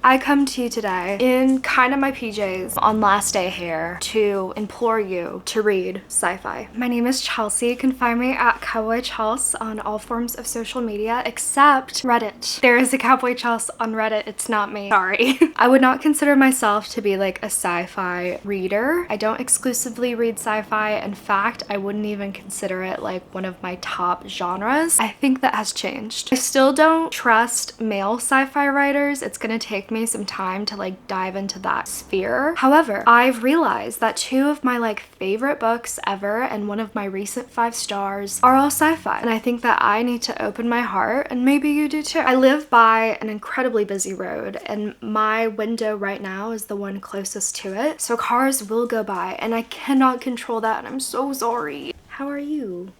I come to you today in kind of my PJs on last day here to implore you to read sci-fi. My name is Chelsea. You can find me at Cowboy Chels on all forms of social media except Reddit. There is a Cowboy Chels on Reddit. It's not me. Sorry. I would not consider myself to be like a sci-fi reader. I don't exclusively read sci-fi. In fact, I wouldn't even consider it like one of my top genres. I think that has changed. I still don't trust male sci-fi writers. It's gonna take me some time to like dive into that sphere. However, I've realized that two of my like favorite books ever and one of my recent 5 stars are all sci-fi, and I think that I need to open my heart, and maybe you do too. I live by an incredibly busy road and my window right now is the one closest to it, so cars will go by and I cannot control that, and I'm so sorry. How are you?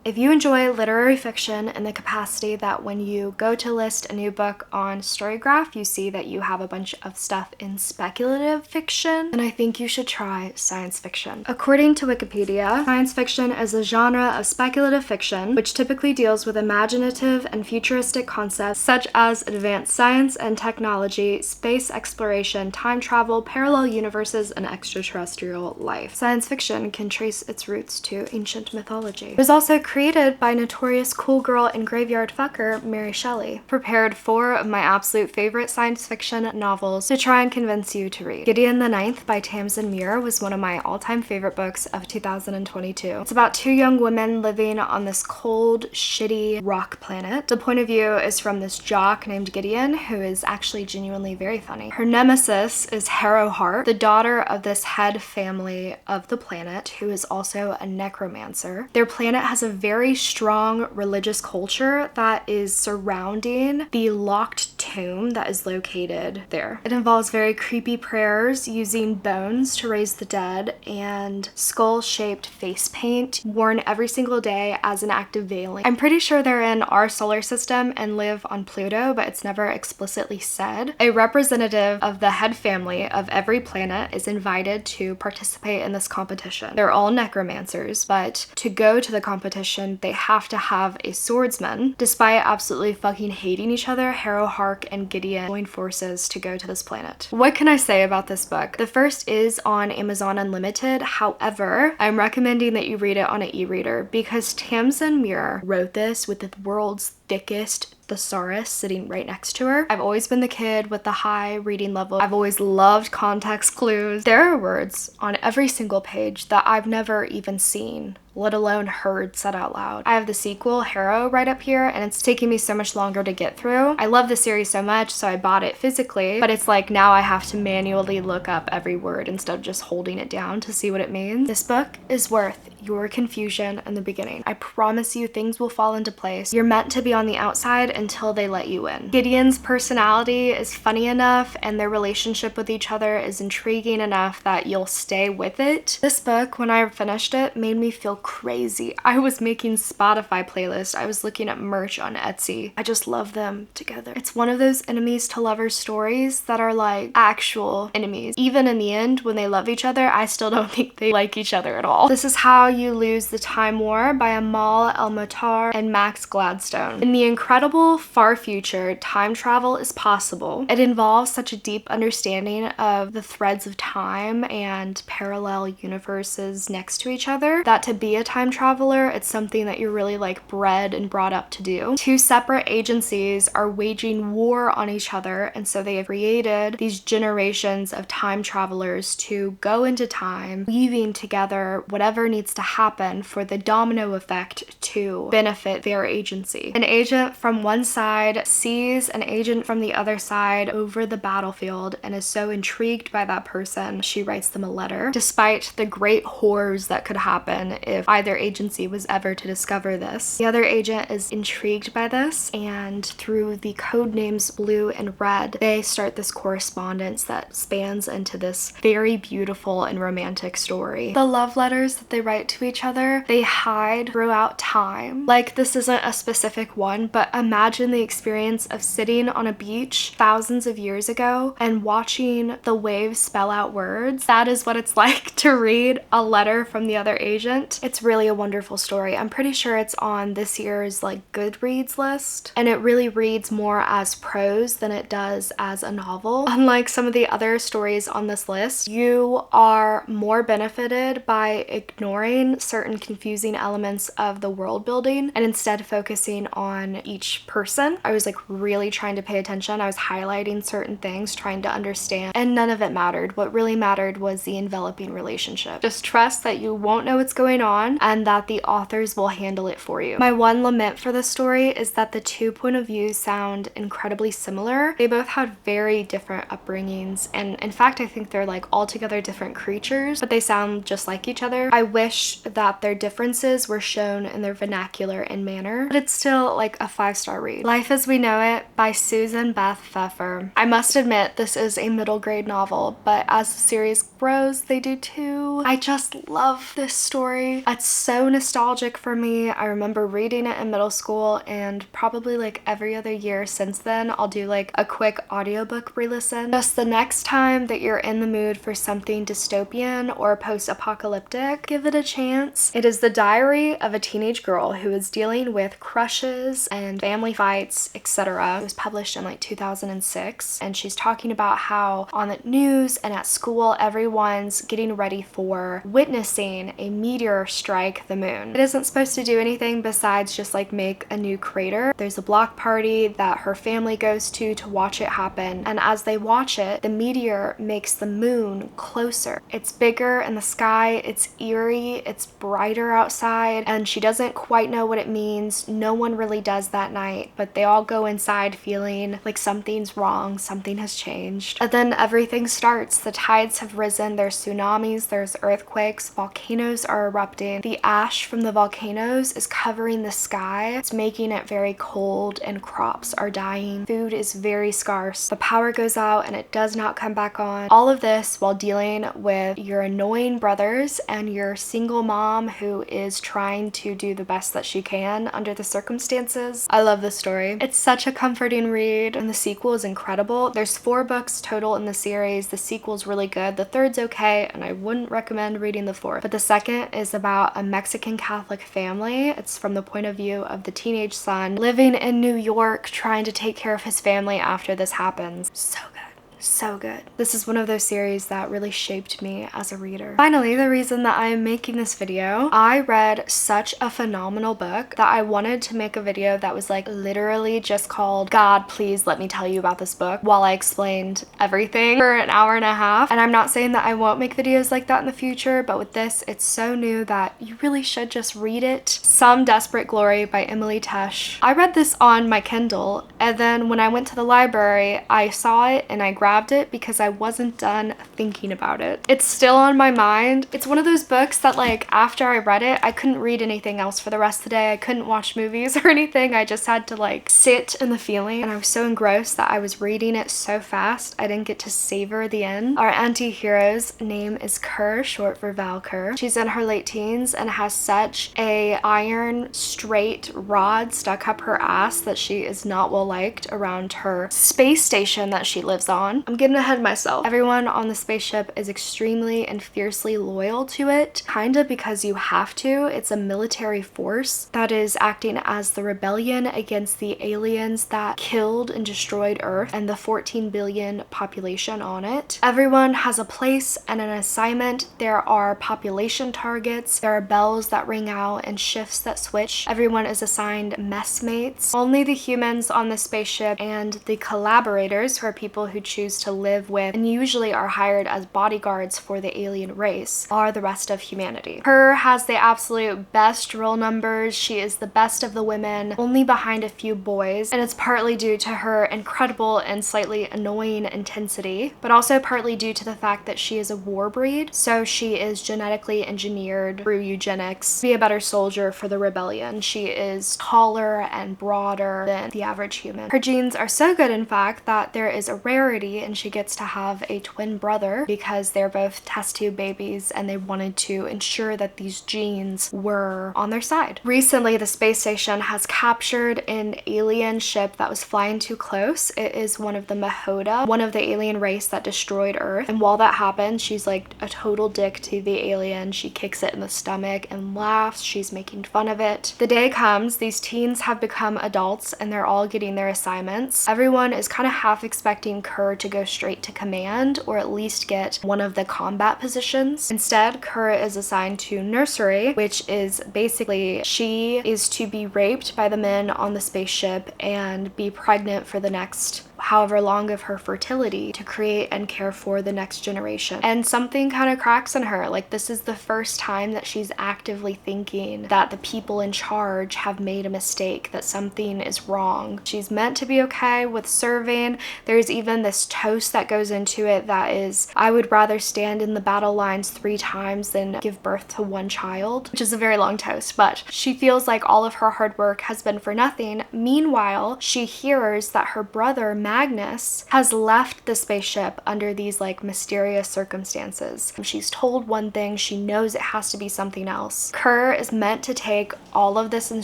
If you enjoy literary fiction in the capacity that when you go to list a new book on Storygraph, you see that you have a bunch of stuff in speculative fiction, then I think you should try science fiction. According to Wikipedia, science fiction is a genre of speculative fiction which typically deals with imaginative and futuristic concepts such as advanced science and technology, space exploration, time travel, parallel universes, and extraterrestrial life. Science fiction can trace its roots to ancient mythology. It was also created by notorious cool girl and graveyard fucker Mary Shelley. Prepared 4 of my absolute favorite science fiction novels to try and convince you to read. Gideon the Ninth by Tamsin Muir was one of my all-time favorite books of 2022. It's about 2 young women living on this cold, shitty rock planet. The point of view is from this jock named Gideon, who is actually genuinely very funny. Her nemesis is Harrow Hart, the daughter of this head family of the planet, who is also a necromancer. Their planet has a very strong religious culture that is surrounding the locked tomb that is located there. It involves very creepy prayers using bones to raise the dead and skull-shaped face paint worn every single day as an act of veiling. I'm pretty sure they're in our solar system and live on Pluto, but it's never explicitly said. A representative of the head family of every planet is invited to participate in this competition. They're all necromancers, but to go to the competition they have to have a swordsman. Despite absolutely fucking hating each other, Harrow Hart and Gideon join forces to go to this planet. What can I say about this book? The first is on Amazon Unlimited. However, I'm recommending that you read it on an e-reader because Tamsin Muir wrote this with the world's thickest thesaurus sitting right next to her. I've always been the kid with the high reading level. I've always loved context clues. There are words on every single page that I've never even seen, let alone heard said out loud. I have the sequel, Harrow, right up here, and it's taking me so much longer to get through. I love the series so much, so I bought it physically, but it's like now I have to manually look up every word instead of just holding it down to see what it means. This book is worth your confusion in the beginning. I promise you things will fall into place. You're meant to be on the outside until they let you in. Gideon's personality is funny enough and their relationship with each other is intriguing enough that you'll stay with it. This book, when I finished it, made me feel crazy. I was making Spotify playlists. I was looking at merch on Etsy. I just love them together. It's one of those enemies to lovers stories that are like actual enemies. Even in the end, when they love each other, I still don't think they like each other at all. This is How You Lose the Time War by Amal El-Mohtar and Max Gladstone. In the incredible far future, time travel is possible. It involves such a deep understanding of the threads of time and parallel universes next to each other that to be a time traveler, it's something that you're really like bred and brought up to do. 2 separate agencies are waging war on each other, and so they have created these generations of time travelers to go into time, weaving together whatever needs to happen for the domino effect to benefit their agency. An agent from one side sees an agent from the other side over the battlefield and is so intrigued by that person, she writes them a letter, despite the great horrors that could happen if either agency was ever to discover this. The other agent is intrigued by this, and through the code names Blue and Red, they start this correspondence that spans into this very beautiful and romantic story. The love letters that they write to each other, they hide throughout time. Like, this isn't a specific one, but imagine the experience of sitting on a beach thousands of years ago and watching the waves spell out words. That is what it's like to read a letter from the other agent. It's really a wonderful story. I'm pretty sure it's on this year's like Goodreads list, and it really reads more as prose than it does as a novel. Unlike some of the other stories on this list, you are more benefited by ignoring certain confusing elements of the world building and instead focusing on each person. I was like really trying to pay attention. I was highlighting certain things, trying to understand, and none of it mattered. What really mattered was the enveloping relationship. Just trust that you won't know what's going on and that the authors will handle it for you. My one lament for this story is that the two point of views sound incredibly similar. They both had very different upbringings, and in fact I think they're like altogether different creatures, but they sound just like each other. I wish that their differences were shown in their vernacular and manner, but it's still like a 5-star read. Life as We Know It by Susan Beth Pfeffer. I must admit this is a middle grade novel, but as the series grows they do too. I just love this story. It's so nostalgic for me. I remember reading it in middle school, and probably like every other year since then I'll do like a quick audiobook re-listen. Just the next time that you're in the mood for something dystopian or post-apocalyptic, give it a chance. It is the diary of a teenage girl who is dealing with crushes and family fights, etc. It was published in like 2006, and she's talking about how on the news and at school everyone's getting ready for witnessing a meteor strike the moon. It isn't supposed to do anything besides just like make a new crater. There's a block party that her family goes to watch it happen, and as they watch it, the meteor makes the moon closer. It's bigger in the sky, it's eerie, it's brighter outside, and she doesn't quite know what it means. No one really does that night, but they all go inside feeling like something's wrong, something has changed. And then everything starts. The tides have risen, there's tsunamis, there's earthquakes, volcanoes are erupting. The ash from the volcanoes is covering the sky. It's making it very cold, and crops are dying. Food is very scarce. The power goes out and it does not come back on. All of this while dealing with your annoying brothers and your single mom who is trying to do the best that she can under the circumstances. I love this story. It's such a comforting read, and the sequel is incredible. There's 4 books total in the series. The sequel's really good. The third's okay, and I wouldn't recommend reading the 4th. But the second is about a Mexican Catholic family. It's from the point of view of the teenage son living in New York, trying to take care of his family after this happens. So good. So good. This is one of those series that really shaped me as a reader. Finally, the reason that I am making this video, I read such a phenomenal book that I wanted to make a video that was like literally just called "God, please let me tell you about this book," while I explained everything for an hour and a half. And I'm not saying that I won't make videos like that in the future, but with this, it's so new that you really should just read it. Some Desperate Glory by Emily Tesh. I read this on my Kindle, and then when I went to the library, I saw it and I grabbed it because I wasn't done thinking about it. It's still on my mind. It's one of those books that like after I read it, I couldn't read anything else for the rest of the day. I couldn't watch movies or anything. I just had to like sit in the feeling, and I was so engrossed that I was reading it so fast I didn't get to savor the end. Our anti-hero's name is Kerr, short for Val Kerr. She's in her late teens and has such a iron straight rod stuck up her ass that she is not well liked around her space station that she lives on. I'm getting ahead of myself. Everyone on the spaceship is extremely and fiercely loyal to it, kinda because you have to. It's a military force that is acting as the rebellion against the aliens that killed and destroyed Earth and the 14 billion population on it. Everyone has a place and an assignment. There are population targets, there are bells that ring out and shifts that switch. Everyone is assigned messmates. Only the humans on the spaceship and the collaborators, who are people who choose to live with and usually are hired as bodyguards for the alien race, are the rest of humanity. Her has the absolute best roll numbers. She is the best of the women, only behind a few boys, and it's partly due to her incredible and slightly annoying intensity, but also partly due to the fact that she is a war breed, so she is genetically engineered through eugenics to be a better soldier for the rebellion. She is taller and broader than the average human. Her genes are so good, in fact, that there is a rarity and she gets to have a twin brother because they're both test tube babies and they wanted to ensure that these genes were on their side. Recently, the space station has captured an alien ship that was flying too close. It is one of the Mahoda, one of the alien race that destroyed Earth. And while that happens, she's like a total dick to the alien. She kicks it in the stomach and laughs. She's making fun of it. The day comes, these teens have become adults and they're all getting their assignments. Everyone is kind of half expecting Kerr to go straight to command or at least get one of the combat positions. Instead, Kerr is assigned to nursery, which is basically she is to be raped by the men on the spaceship and be pregnant for the next however long of her fertility to create and care for the next generation. And something kind of cracks in her. Like, this is the first time that she's actively thinking that the people in charge have made a mistake, that something is wrong. She's meant to be okay with serving. There's even this toast that goes into it that is, I would rather stand in the battle lines 3 times than give birth to 1 child, which is a very long toast, but she feels like all of her hard work has been for nothing. Meanwhile, she hears that her brother Magnus has left the spaceship under these like mysterious circumstances. She's told one thing, she knows it has to be something else. Kerr is meant to take all of this in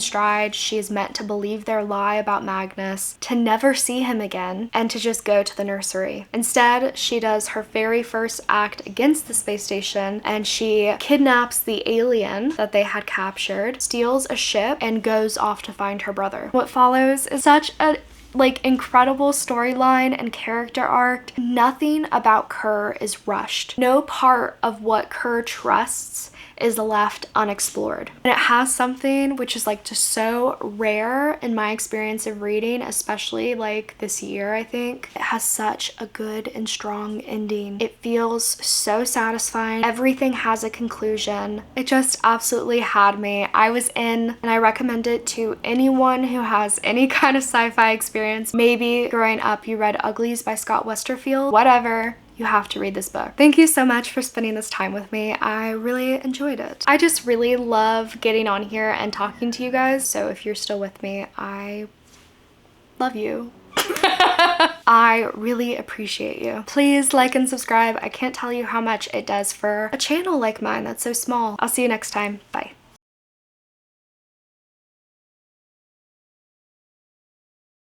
stride. She is meant to believe their lie about Magnus, to never see him again, and to just go to the nursery. Instead, she does her very first act against the space station and she kidnaps the alien that they had captured, steals a ship, and goes off to find her brother. What follows is such a incredible storyline and character arc. Nothing about Kerr is rushed. No part of what Kerr trusts is left unexplored. And it has something which is like just so rare in my experience of reading, especially like this year, I think. It has such a good and strong ending. It feels so satisfying. Everything has a conclusion. It just absolutely had me. I was in, and I recommend it to anyone who has any kind of sci-fi experience. Maybe growing up you read Uglies by Scott Westerfield. Whatever. You have to read this book. Thank you so much for spending this time with me. I really enjoyed it. I just really love getting on here and talking to you guys. So if you're still with me, I love you. I really appreciate you. Please like and subscribe. I can't tell you how much it does for a channel like mine that's so small. I'll see you next time. Bye.